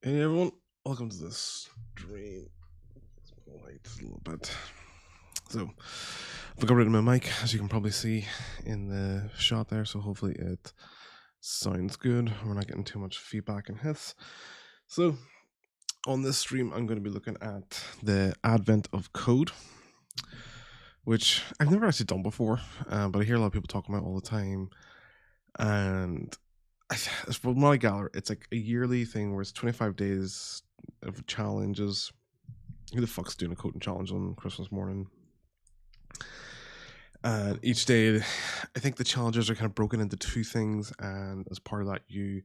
Hey everyone, welcome to this stream. Light a little bit. So, I've got rid of my mic, as you can probably see in the shot there. So hopefully it sounds good. We're not getting too much feedback and hiss. So, on this stream, I'm going to be looking at the advent of code, which I've never actually done before, but I hear a lot of people talking about it all the time. And from what I gather, it's like a yearly thing where it's 25 days of challenges. Who the fuck's doing a coding challenge on Christmas morning? And each day, I think the challenges are kind of broken into two things, and as part of that, you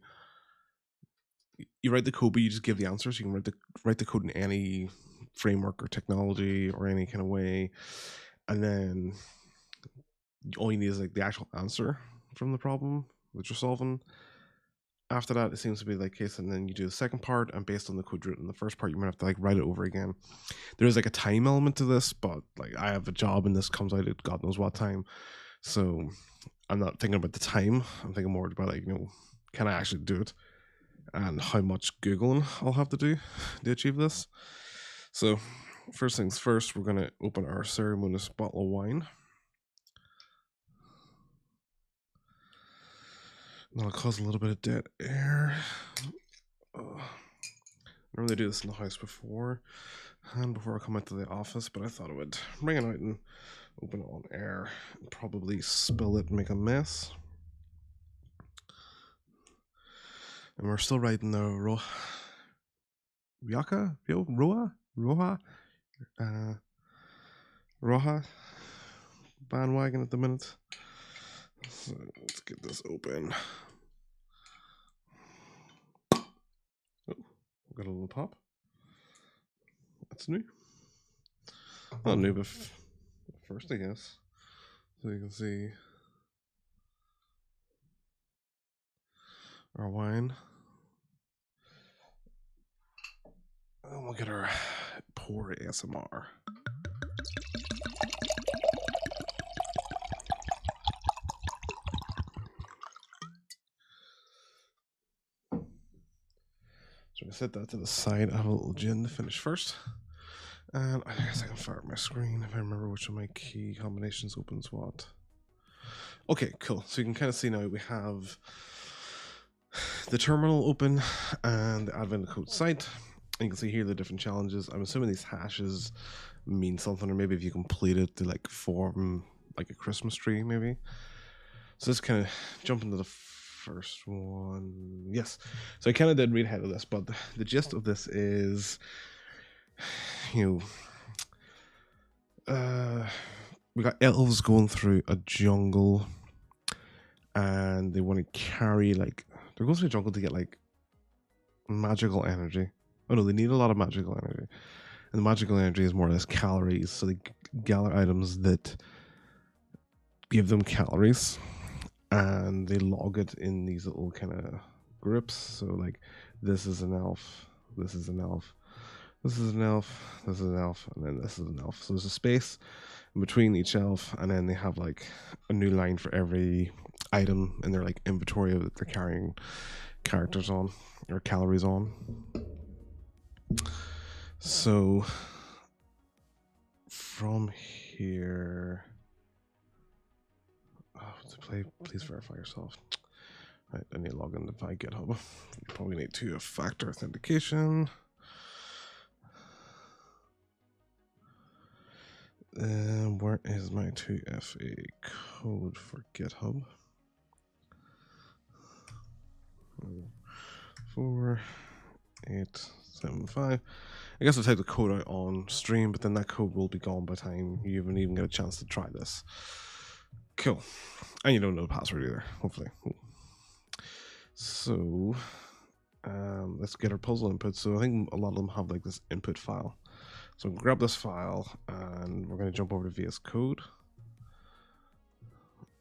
write the code, but you just give the answers. You can write the code in any framework or technology or any kind of way, and then all you need is like the actual answer from the problem that you're solving. After that, it seems to be like case, and then you do the second part, and based on the code written in the first part, you might have to like write it over again. There is like a time element to this, but like I have a job and this comes out at God knows what time, so I'm not thinking about the time. I'm thinking more about like, can I actually do it, and how much googling I'll have to do to achieve this. So first things first, we're gonna open our ceremonious bottle of wine. That'll cause a little bit of dead air. I normally do this in the house before I come into the office, but I thought I would bring it out and open it on air and probably spill it and make a mess. And we're still riding the Roja bandwagon at the minute. So let's get this open. Oh, got a little pop. That's new. Not new, but first, I guess. So you can see our wine. And we'll get our pour ASMR. So I set that to the side. I have a little gin to finish first. And I guess I can fire up my screen if I remember which of my key combinations opens what. Okay, cool. So you can kind of see now we have the terminal open and the Advent Code site. And you can see here the different challenges. I'm assuming these hashes mean something, or maybe if you complete it to like form like a Christmas tree, maybe. So let's kind of jump into the first one. Yes. So I kind of did read ahead of this, but the gist of this is, we got elves going through a jungle, and they want to carry they're going through a jungle to get like magical energy. Oh no, they need a lot of magical energy, and the magical energy is more or less calories. So they gather items that give them calories, and they log it in these little kind of groups. So like, this is an elf, this is an elf, this is an elf, this is an elf, and then this is an elf. So there's a space in between each elf, and then they have like a new line for every item in their like inventory that they're carrying characters on or calories on. So from here, to play, please verify yourself. Right, I need to log into my GitHub. You probably need two-factor authentication. Where is my 2FA code for GitHub? 4875. I guess I'll take the code out on stream, but then that code will be gone by the time you even get a chance to try this. Cool. And you don't know the password either, hopefully. So let's get our puzzle input. So I think a lot of them have like this input file. So grab this file, and we're going to jump over to VS Code.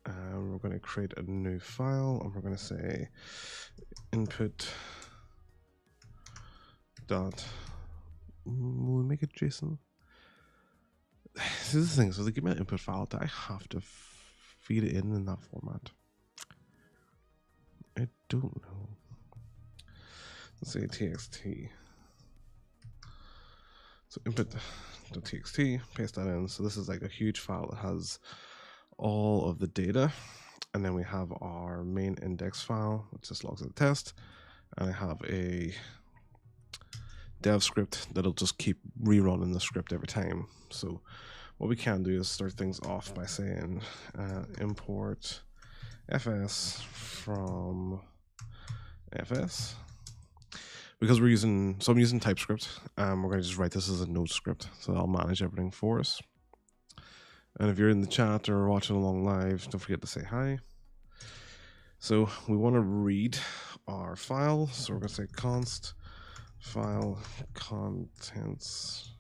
And we're going to create a new file, and we're going to say input dot. We'll make it JSON. This is the thing. So they give me an input file. Do I have to feed it in that format? I don't know. let's say txt. So input.txt, paste that in. So this is like a huge file that has all of the data. And then we have our main index file, which just logs the test. And I have a dev script that'll just keep rerunning the script every time. So what we can do is start things off by saying import fs from fs. Because we're using, so I'm using TypeScript, we're going to just write this as a node script. So that'll manage everything for us. And if you're in the chat or watching along live, don't forget to say hi. So we want to read our file. So we're going to say const file contents.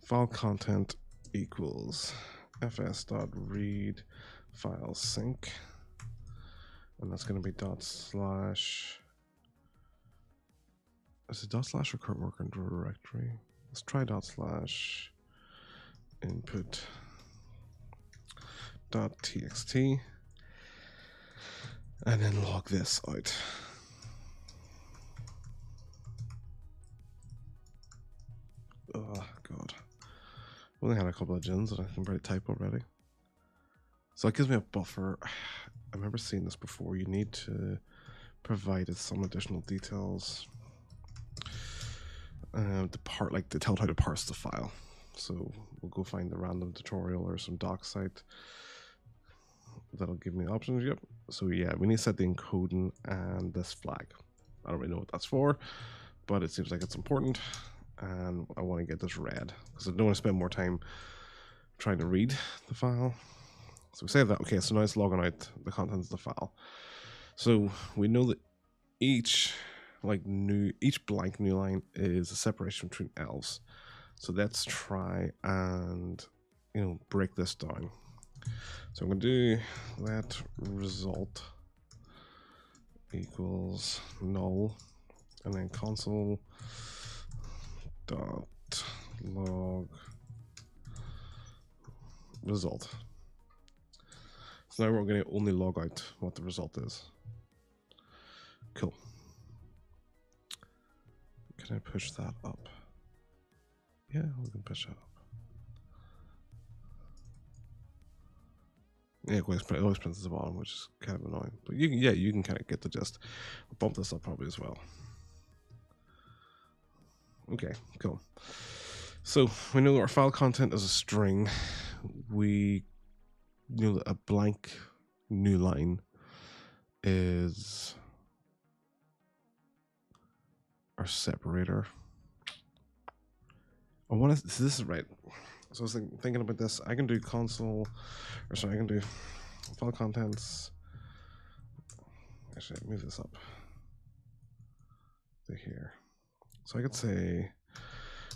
File content equals fs.read file sync. And that's going to be dot slash. Is it dot slash or current worker directory? Let's try dot slash input dot txt and then log this out. Oh god, we only had a couple of gens that I can barely type already. So it gives me a buffer. I remember seeing this before. You need to provide some additional details. To tell it how to parse the file. So we'll go find the random tutorial or some doc site that'll give me options. Yep. So yeah, we need to set the encoding and this flag. I don't really know what that's for, but it seems like it's important, and I want to get this read because I don't want to spend more time trying to read the file. So we save that. Okay, so now it's logging out the contents of the file. So we know that each blank new line is a separation between elves. So let's try and break this down. So I'm going to do let result equals null, and then console dot log result. So now we're going to only log out what the result is. Cool. Can I push that up? Yeah, we can push that up. Yeah, it always prints at the bottom, which is kind of annoying. But you can kind of get the gist. I'll bump this up probably as well. Okay, cool. So we know our file content is a string. We know that a blank new line is our separator. This is right. So I was thinking about this. I can do I can do file contents. Actually, move this up to here. So I could say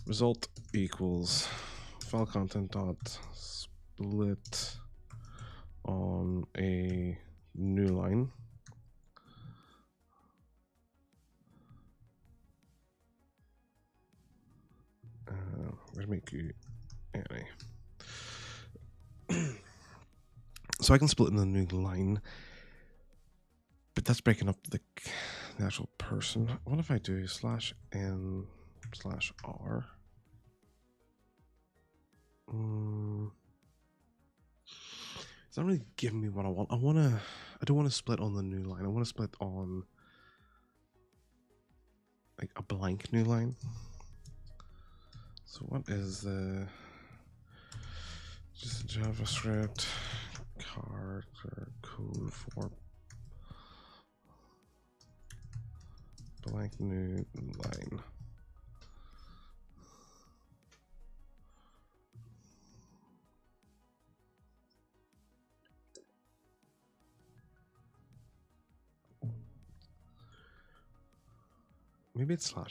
result equals file content dot split on a new line. We're gonna make you Annie. So I can split in the new line, but that's breaking up the actual person. What if I do /n/r? It's not really giving me what I want. I don't want to split on the new line. I want to split on like a blank new line. So what is the just JavaScript character code for blank new line? Maybe it's /r/n.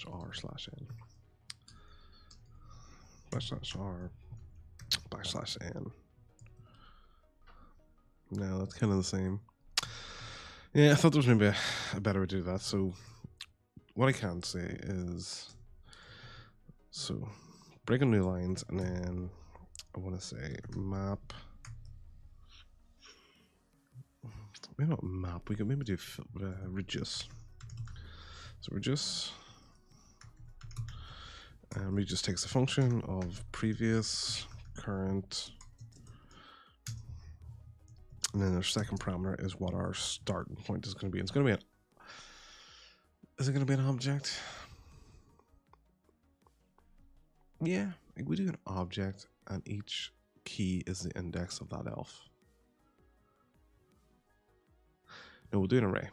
/r/n. No, that's kind of the same. Yeah, I thought there was maybe a better way to do that. So what I can say is, so breaking new lines, and then I want to say map maybe not map. We could maybe do reduce. So reduce, and reduce takes a function of previous, current, and then our second parameter is what our starting point is going to be. It's going to be is it going to be an object? Yeah, we do an object, and each key is the index of that elf. No, we'll do an array.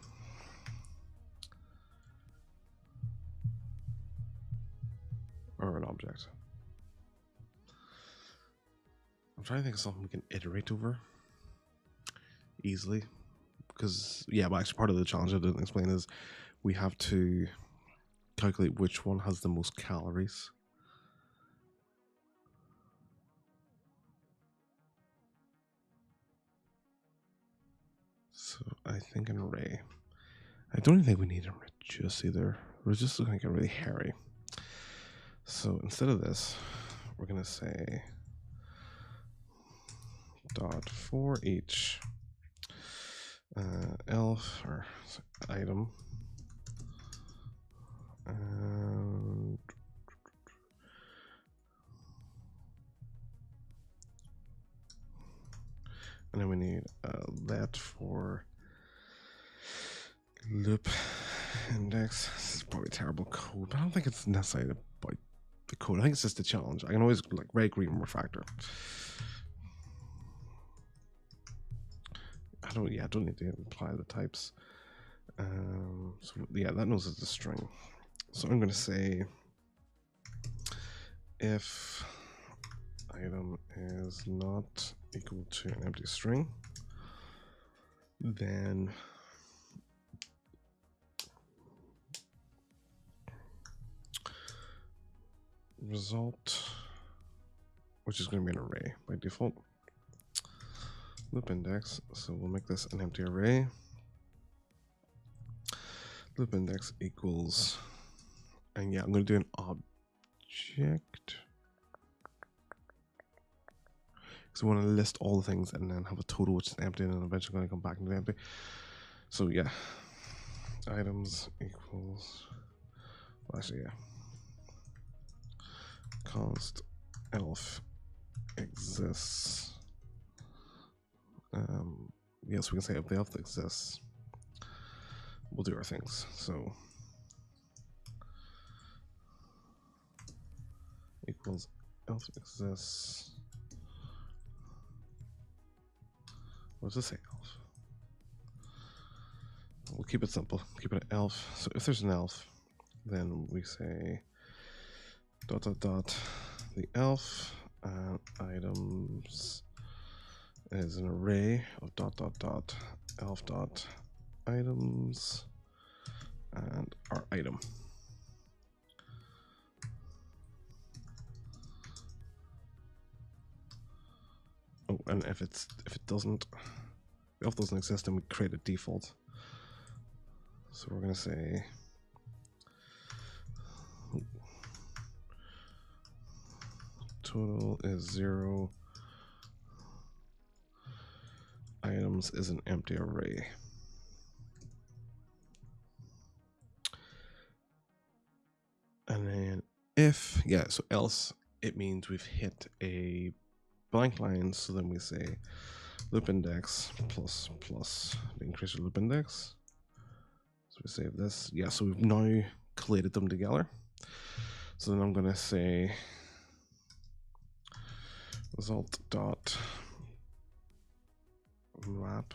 Or an object. I'm trying to think of something we can iterate over easily. Because, yeah, but actually part of the challenge I didn't explain is we have to calculate which one has the most calories. So I think an array. I don't even think we need a reduce either. Reduce is going to get really hairy. So instead of this, we're going to say dot for each elf or item, and then we need let for loop index. This is probably terrible code, but I don't think it's necessarily about the code. I think it's just a challenge. I can always like red, green, refactor. I don't need to apply the types. So yeah, that knows it's a string. So I'm going to say if item is not equal to an empty string, then result, which is going to be an array by default, loop index. So we'll make this an empty array. Loop index equals, and yeah, I'm going to do an object. So we want to list all the things and then have a total which is empty, and then eventually going to come back into empty. So yeah, items equals, well, actually yeah, const elf exists. Yes, we can say if the elf exists, we'll do our things. So equals elf exists. What does it say, elf? We'll keep it simple. Keep it an elf. So if there's an elf, then we say dot dot dot the elf items is an array of dot dot dot elf dot items and our item. Oh, and if it doesn't, elf doesn't exist, then we create a default. So we're gonna say total is 0. Items is an empty array. And then if, yeah, so else, it means we've hit a blank line. So then we say loop index plus the increase your loop index. So we save this. Yeah, so we've now collated them together. So then I'm going to say result dot map.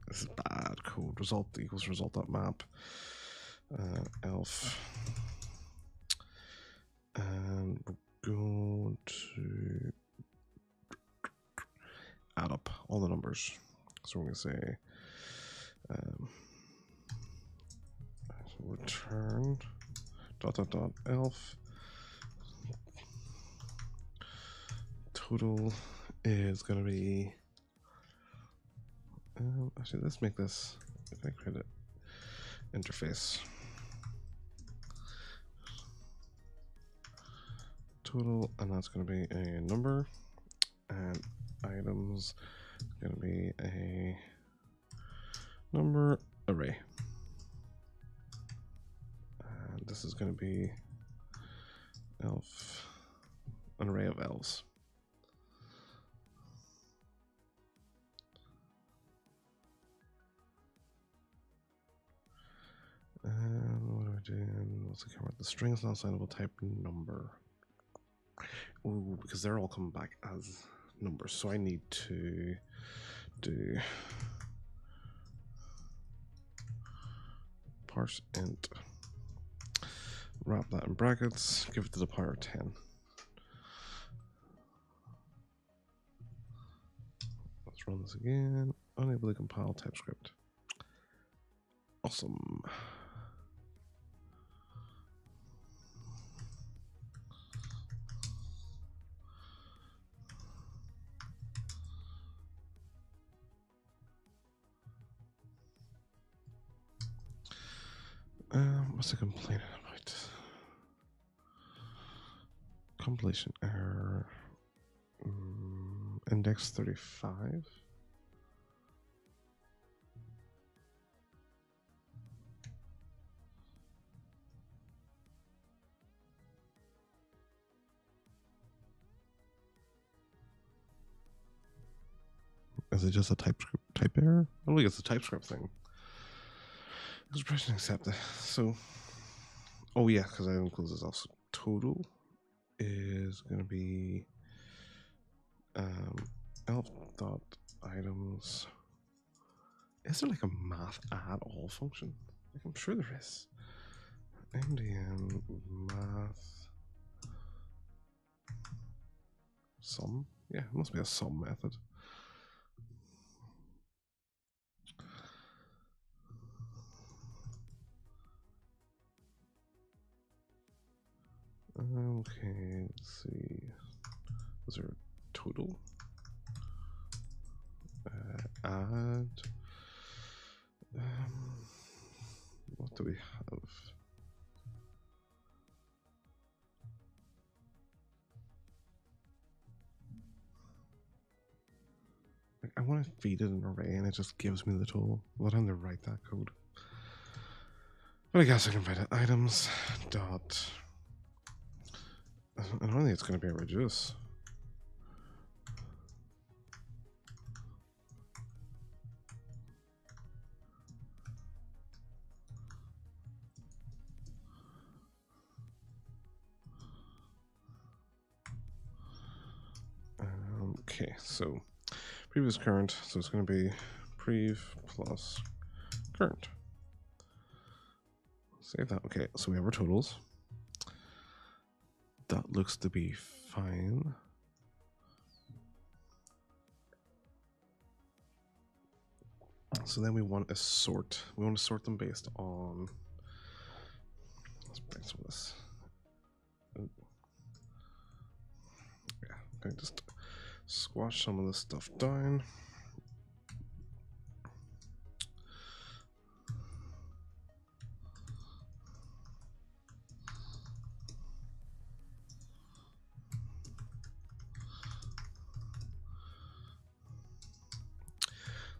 This is bad code. Result equals result dot map elf, and we're going to add up all the numbers. So we're going to say return dot dot dot elf total is going to be actually let's make this, if I create it, interface total, and that's going to be a number, and items going to be a number array. And this is going to be elf, an array of elves. And what are we doing? Let's care about the string is not assignable type number. Ooh, because they're all coming back as numbers. So I need to do parse int, wrap that in brackets, give it to the power of 10. Let's run this again. Unable to compile TypeScript. Awesome. What's it complaining about? Compilation error. Index 35. Is it just a type error? I don't think it's a TypeScript thing. Expression accept it. So, oh yeah, because I didn't close this off. So total is going to be elf dot items. Is there like a math add all function? Like I'm sure there is. MDN math sum. Yeah, it must be a sum method. Okay, let's see. Was there a total? Add. What do we have? Like, I want to feed it an array and it just gives me the total. What time to write that code? But I guess I can write it items dot. I don't think it's going to be a reduce. Okay, so previous current, so it's going to be prev plus current. Save that. Okay, so we have our totals. That looks to be fine. So then we want to sort. We want to sort them based on. Let's bring some of this. Yeah, okay, just squash some of this stuff down.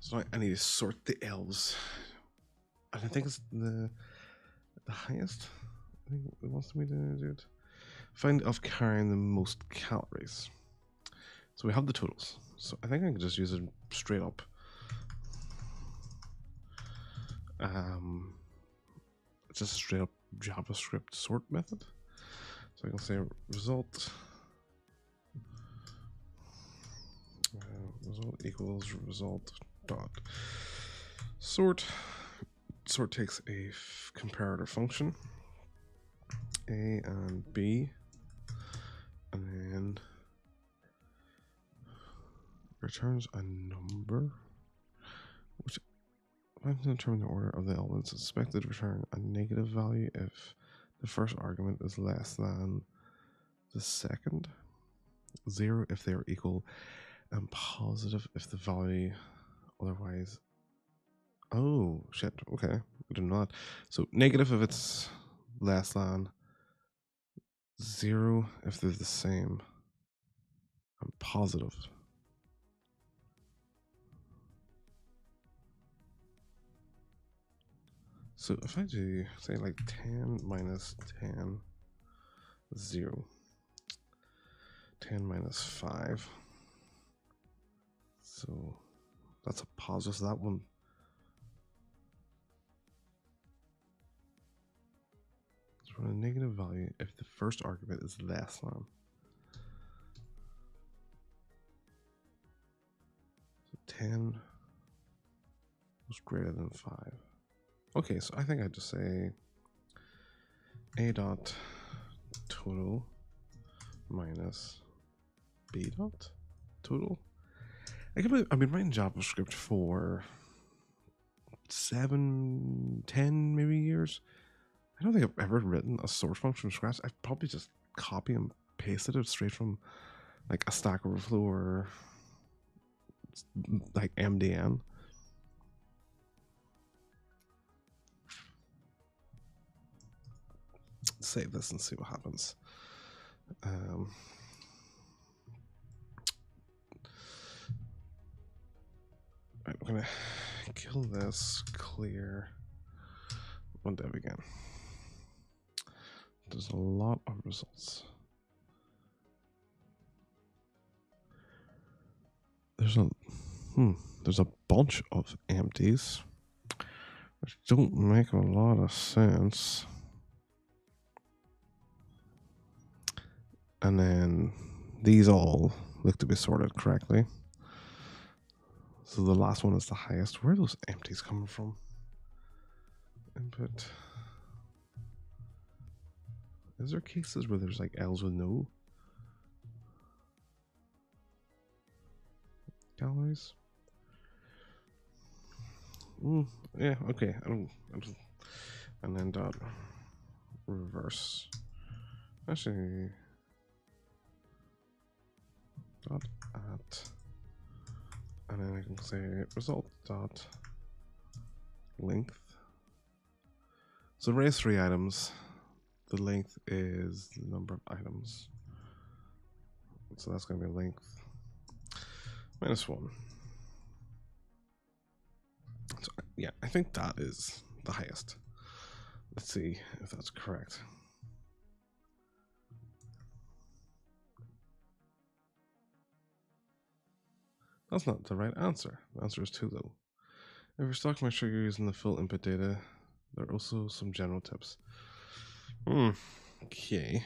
So I need to sort the elves, and I think it's the highest. I think it wants me to do it. Find elf carrying the most calories. So we have the totals. So I think I can just use it straight up. It's just a straight up JavaScript sort method. So I can say result equals result dot sort. Sort takes a comparator function, A and B, and then returns a number, which I'm going to determine the order of the elements. It's expected to return a negative value if the first argument is less than the second, 0 if they are equal, and positive if the value otherwise. Oh shit, okay, I did not. So negative if it's less than, 0 if they're the same, and positive. So if I do, say, like 10 minus 10, 0, 10 minus 5, so that's a positive, so that one, so we're a negative value if the first argument is less than. So 10 was greater than 5. Okay, so I think I just say a dot total minus b dot total. I've been writing JavaScript for 7, 10 maybe years. I don't think I've ever written a source function from scratch. I've probably just copy and pasted it straight from like a Stack Overflow or like MDN. Save this and see what happens. Right, I'm gonna kill this, clear, one dev again. There's a lot of results. There's a bunch of empties, which don't make a lot of sense. And then these all look to be sorted correctly. So the last one is the highest. Where are those empties coming from? Input. Is there cases where there's like L's with no calories? Yeah, okay. I don't, and then dot reverse. Actually, dot at, and then I can say result dot length. So array is 3 items. The length is the number of items. So that's going to be length minus 1. So yeah, I think that is the highest. Let's see if that's correct. That's not the right answer. The answer is too low. If you're stuck, make sure you're using the full input data. There are also some general tips. Okay.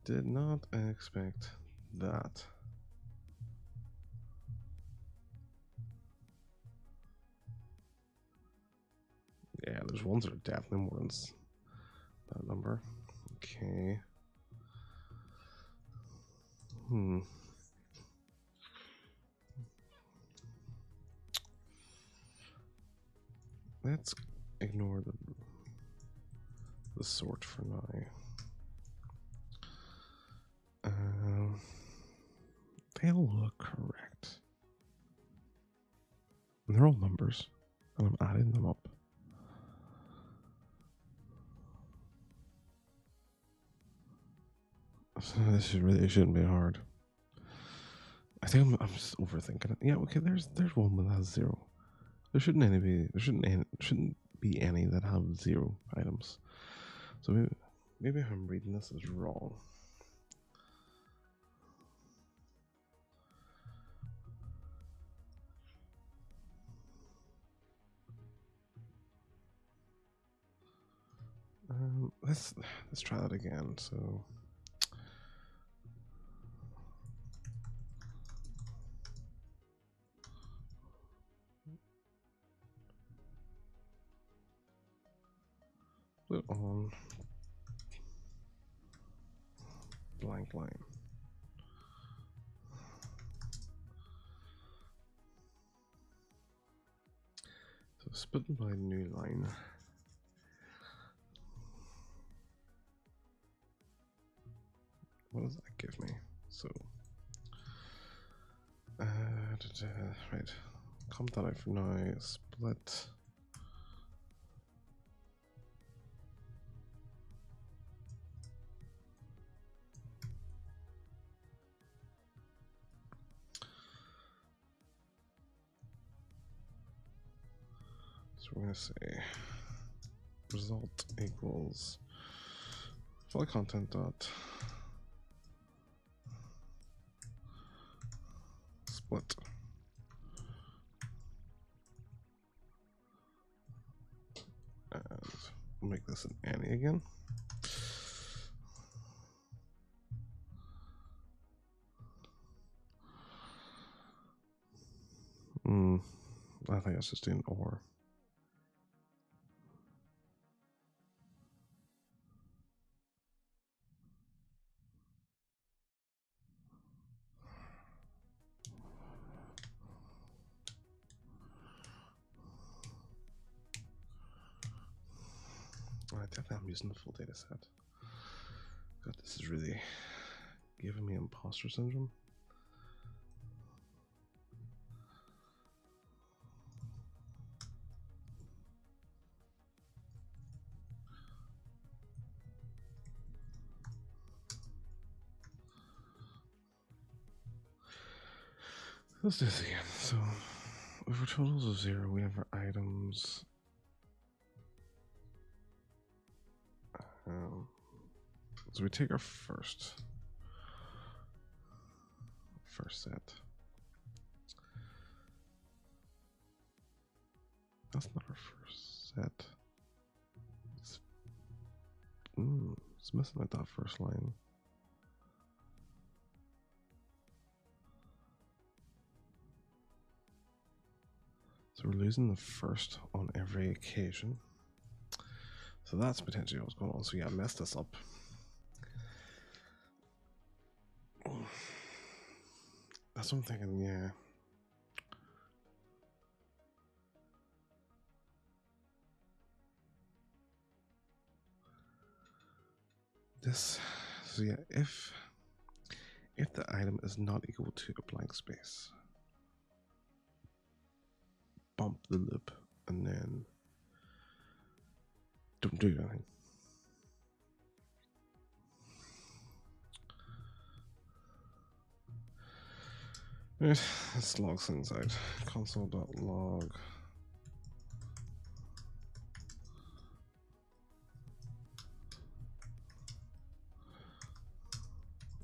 Did not expect that. Yeah, there's ones that are definitely more than that number. Okay. Let's ignore the sort for now. They all look correct. And they're all numbers, and I'm adding them up. So this really shouldn't be hard. I think I'm just overthinking it. Yeah, okay. There's one that has 0. There shouldn't be any that have 0 items. So maybe I'm reading this as wrong. Let's try that again. So put on blank line. So split by new line. What does that give me? So, right, comment that out for now. Split. So we're going to say result equals file content dot split. And we'll make this an Annie again. I think it's just an or. I definitely am using the full data set. God, this is really giving me imposter syndrome. Let's do this again. So, over totals of 0, we have our items. So we take our first set. That's not our first set. It's missing at that first line. So we're losing the first on every occasion. So that's potentially what's going on. So yeah, I messed this up. That's what I'm thinking, yeah. This, so yeah, if the item is not equal to a blank space, bump the loop and then don't do anything. Right, let's log things out. Console.log.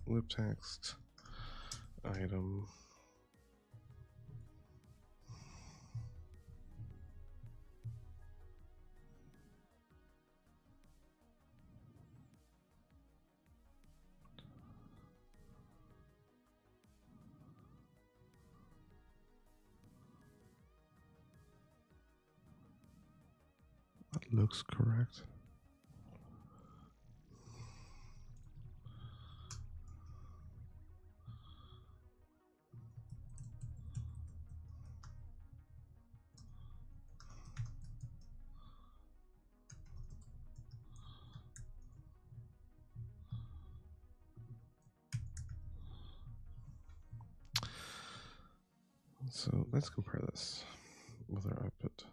Loop text item. That looks correct. So let's compare this with our output.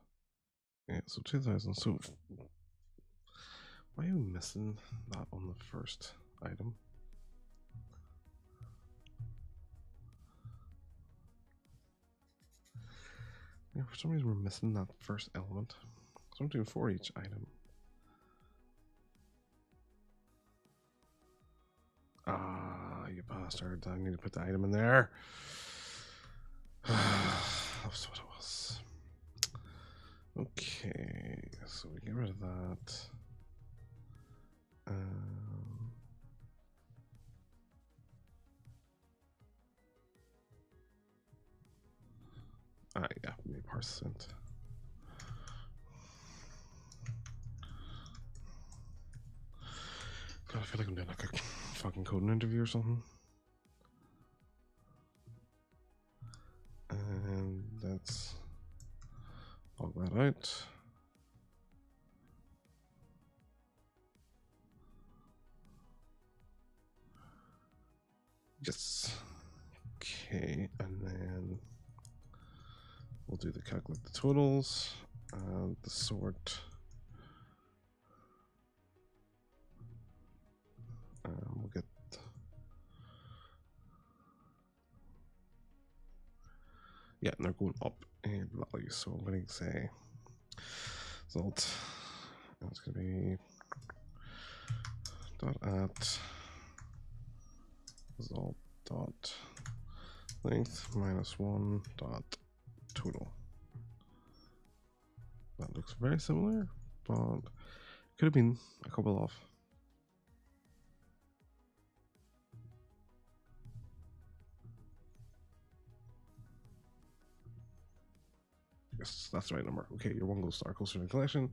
Yeah, so 2000. So why are we missing that on the first item? Yeah, for some reason we're missing that first element. So I'm doing for each item. Ah, you bastard. I need to put the item in there. That's what it was. Okay, so we get rid of that. Yeah, maybe %. God, I feel like I'm doing like a fucking coding interview or something. And let's log that out. Yes. Okay, and then we'll do the calculate the totals, the sort. We'll get and they're going up in value. So I'm going to say result. And it's going to be dot at result dot length minus 1 dot total. That looks very similar, but could have been a couple off. Yes, that's the right number. Okay, your one gold star closer to the collection.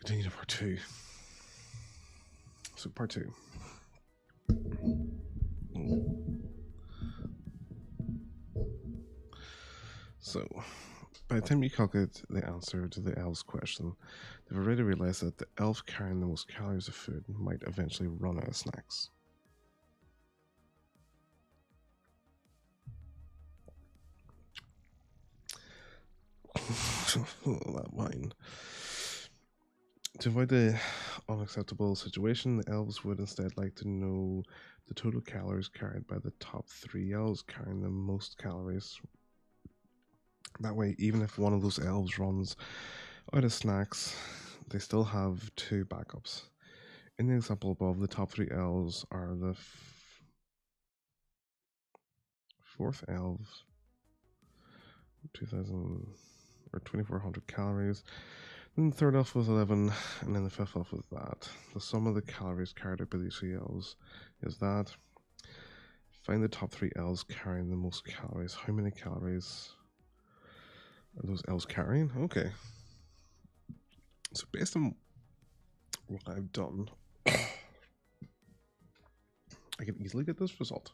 Continue to part 2. So part 2. So by the time you calculate the answer to the elves question, they've already realized that the elf carrying the most calories of food might eventually run out of snacks. That wine. To avoid the unacceptable situation, the elves would instead like to know the total calories carried by the top 3 elves carrying the most calories. That way, even if one of those elves runs out of snacks, they still have 2 backups. In the example above, the top 3 elves are the 4th elves, 2,000 or 2,400 calories. Then the 3rd elf was 11, and then the 5th elf was that. The sum of the calories carried out by these 3 elves is that. Find the top 3 elves carrying the most calories. How many calories are those elves carrying? Okay. So based on what I've done, I can easily get this result.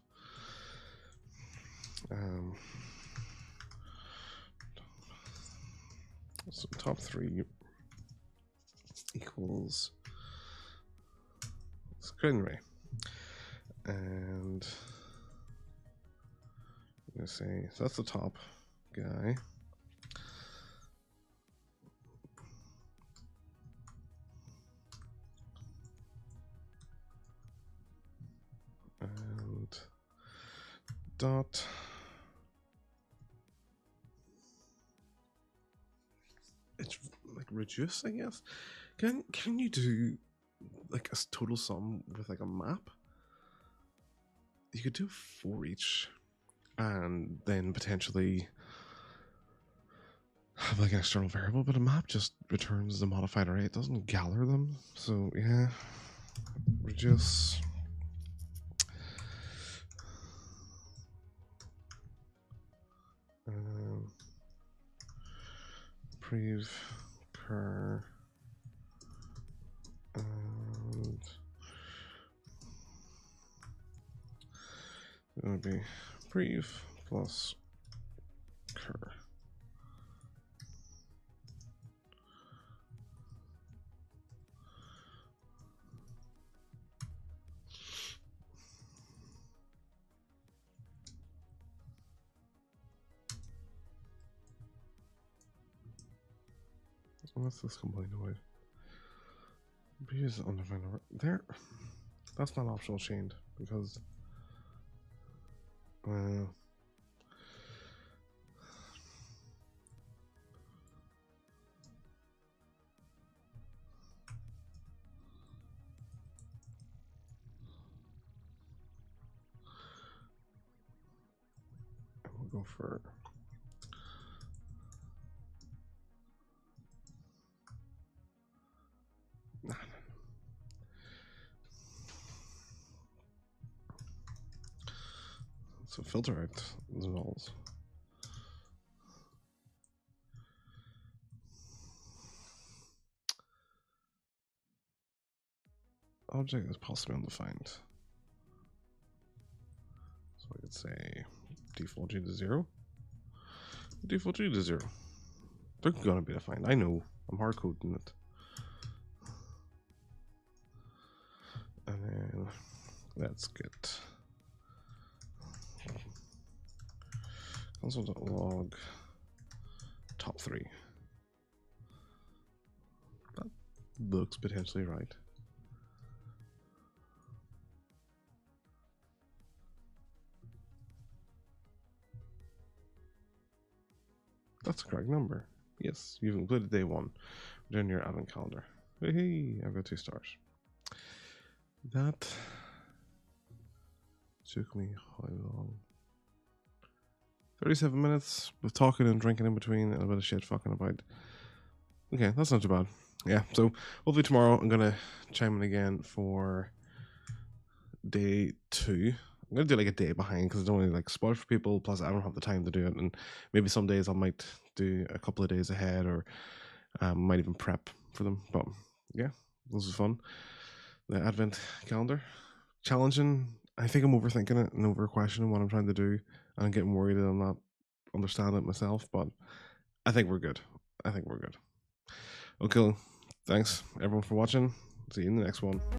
So top 3 equals Screenray. And I'm going to say, so that's the top guy. And dot it's like reduce, I guess. Can you do like a total sum with like a map? You could do 4 each, and then potentially have like an external variable, but a map just returns the modified array. It doesn't gather them. So yeah, reduce. Prev cur and it would be prev plus cur. What's this complaint about? B is undefined number. There, that's not optional chained because we'll go for so filter out the nulls. Object is possibly undefined. So I could say default G to 0. Default G to 0. They're gonna be defined. I know. I'm hard coding it. And then let's get console.log top 3. That looks potentially right. That's the correct number. Yes, you've included day 1. Doing your advent calendar. Hey, I've got 2 stars. That took me how long? 37 minutes with talking and drinking in between and a bit of shit fucking about. Okay, that's not too bad. Yeah, so hopefully tomorrow I'm gonna chime in again for day 2. I'm gonna do like a day behind because it's only like spoiled for people. Plus, I don't have the time to do it, and maybe some days I might do a couple of days ahead, or might even prep for them. But yeah, this is fun. The advent calendar, challenging. I think I'm overthinking it and over questioning what I'm trying to do, and I'm getting worried that I'm not understanding it myself. But I think we're good. I think we're good. Okay, thanks everyone for watching. See you in the next one.